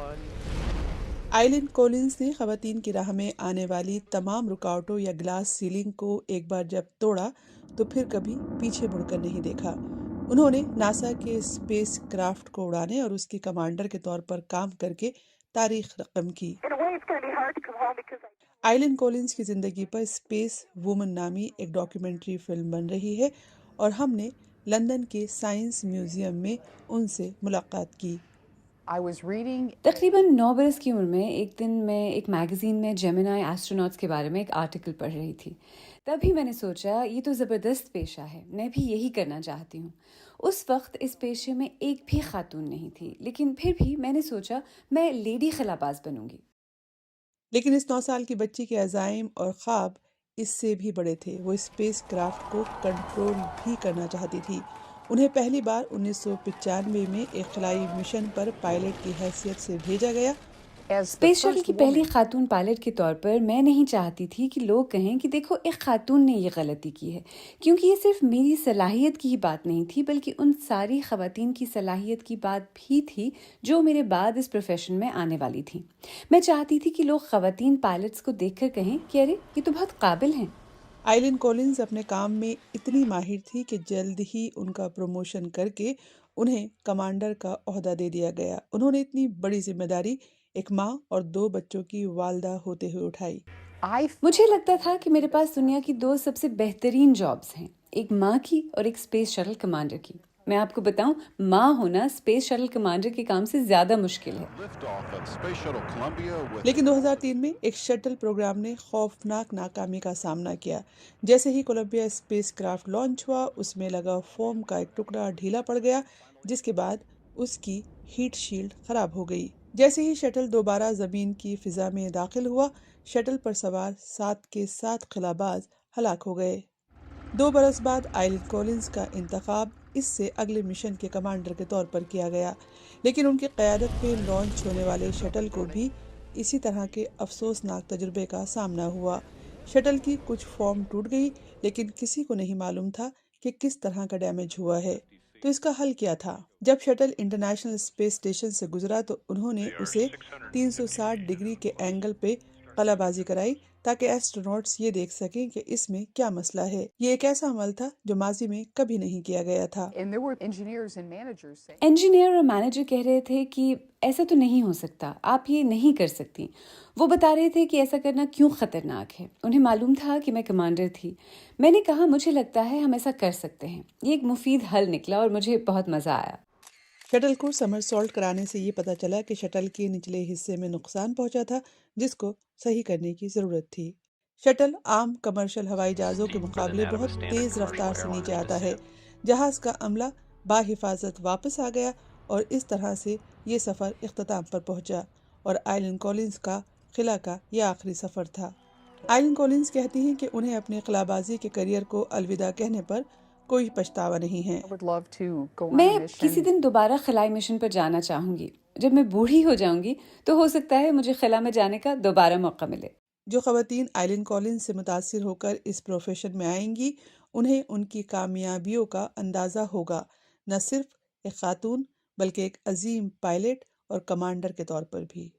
आइलिन Collins ने ख़वातीन की राह में आने वाली तमाम रुकावटों या ग्लास सीलिंग को एक बार जब तोड़ा तो फिर कभी पीछे मुड़कर नहीं देखा। उन्होंने नासा के स्पेस क्राफ्ट को उड़ाने और उसके कमांडर के तौर पर काम करके तारीख रकम की। आइलिन कॉलिंस की ज़िंदगी पर स्पेस वुमन नामी एक डॉक्यूमेंट्री फिल्म बन रही है और हमने लंदन के साइंस म्यूज़ियम में उनसे मुलाकात की। तकरीबन 9 बरस की उम्र में एक दिन मैं एक मैगज़ीन में जेमिनाई एस्ट्रोनॉट्स के बारे में एक आर्टिकल पढ़ रही थी। तभी मैंने सोचा ये तो ज़बरदस्त पेशा है, मैं भी यही करना चाहती हूँ। उस वक्त इस पेशे में एक भी खातून नहीं थी, लेकिन फिर भी मैंने सोचा मैं लेडी खलाबाज बनूंगी। लेकिन इस 9 साल की बच्ची के अज़ाइम और ख्वाब इससे भी बड़े थे। वो स्पेस क्राफ्ट को कंट्रोल भी करना चाहती थी। उन्हें पहली बार 1995 में एक खलाई मिशन पर पायलट की हैसियत से भेजा गया। स्पेस शटल की पहली खातून पायलट के तौर पर मैं नहीं चाहती थी कि लोग कहें कि देखो एक खातून ने ये गलती की है, क्योंकि ये सिर्फ मेरी सलाहियत की ही बात नहीं थी, बल्कि उन सारी खवातीन की सलाहियत की बात भी थी जो मेरे बाद इस प्रोफेशन में आने वाली थी। मैं चाहती थी कि लोग खवातीन पायलट्स को देखकर कहें कि अरे ये तो बहुत काबिल हैं। आइलिन कॉलिंस अपने काम में इतनी माहिर थी कि जल्द ही उनका प्रमोशन करके उन्हें कमांडर का ओहदा दे दिया गया। उन्होंने इतनी बड़ी जिम्मेदारी एक माँ और 2 बच्चों की वालदा होते हुए उठाई। मुझे लगता था कि मेरे पास दुनिया की 2 सबसे बेहतरीन जॉब्स हैं, एक माँ की और एक स्पेस शटल कमांडर की। मैं आपको बताऊं, माँ होना स्पेस शटल कमांडर के काम से ज़्यादा मुश्किल है। लेकिन 2003 में एक शटल प्रोग्राम ने खौफनाक नाकामी का सामना किया। जैसे ही कोलंबिया स्पेस क्राफ्ट लॉन्च हुआ, उसमें लगा फोम का एक टुकड़ा ढीला पड़ गया, जिसके बाद उसकी हीट शील्ड खराब हो गई। जैसे ही शटल दोबारा जमीन की फिजा में दाखिल हुआ, शटल पर सवार 7 के 7 खलाबाज हलाक हो गए। 2 बरस बाद आइलिन कॉलिंस का इंतखाब इससे अगले मिशन के कमांडर के तौर पर किया गया, लेकिन उनकी क़यादत में लॉन्च होने वाले शटल को भी इसी तरह के अफसोसनाक तजुर्बे का सामना हुआ। शटल की कुछ फॉर्म टूट गई, लेकिन किसी को नहीं मालूम था कि किस तरह का डैमेज हुआ है। तो इसका हल क्या था? जब शटल इंटरनेशनल स्पेस स्टेशन से गुजरा तो उन्होंने उसे 360 डिग्री के एंगल पे कलाबाजी कराई ताकि एस्ट्रोनॉट्स ये देख सकें कि इसमें क्या मसला है। ये एक ऐसा अमल था जो माजी में कभी नहीं किया गया था। इंजीनियर और मैनेजर कह रहे थे कि ऐसा तो नहीं हो सकता, आप ये नहीं कर सकती। वो बता रहे थे कि ऐसा करना क्यों खतरनाक है। उन्हें मालूम था कि मैं कमांडर थी। मैंने कहा मुझे लगता है हम ऐसा कर सकते हैं। ये एक मुफीद हल निकला और मुझे बहुत मज़ा आया। शटल को समरसॉल्ट कराने से ये पता चला कि शटल के निचले हिस्से में नुकसान पहुंचा था, जिसको सही करने की ज़रूरत थी। शटल आम कमर्शियल हवाई जहाज़ों के मुकाबले बहुत तेज़ रफ्तार से नीचे आता है। जहाज़ का अमला बाहिफाजत वापस आ गया और इस तरह से ये सफ़र इख्तिताम पर पहुंचा और आइलिन कॉलिंस का खिला का ये आखिरी सफ़र था। आइलिन कॉलिंस कहती हैं कि उन्हें अपने खलाबाजी के करियर को अलविदा कहने पर कोई पछतावा नहीं है। मैं किसी दिन दोबारा खलाई मिशन पर जाना चाहूँगी। जब मैं बूढ़ी हो जाऊँगी तो हो सकता है मुझे खला में जाने का दोबारा मौका मिले। जो ख़वातीन आइलिन कॉलिंस से मुतासिर होकर इस प्रोफेशन में आएंगी, उन्हें उनकी कामयाबियों का अंदाज़ा होगा, न सिर्फ एक खातून बल्कि एक अजीम पायलट और कमांडर के तौर पर भी।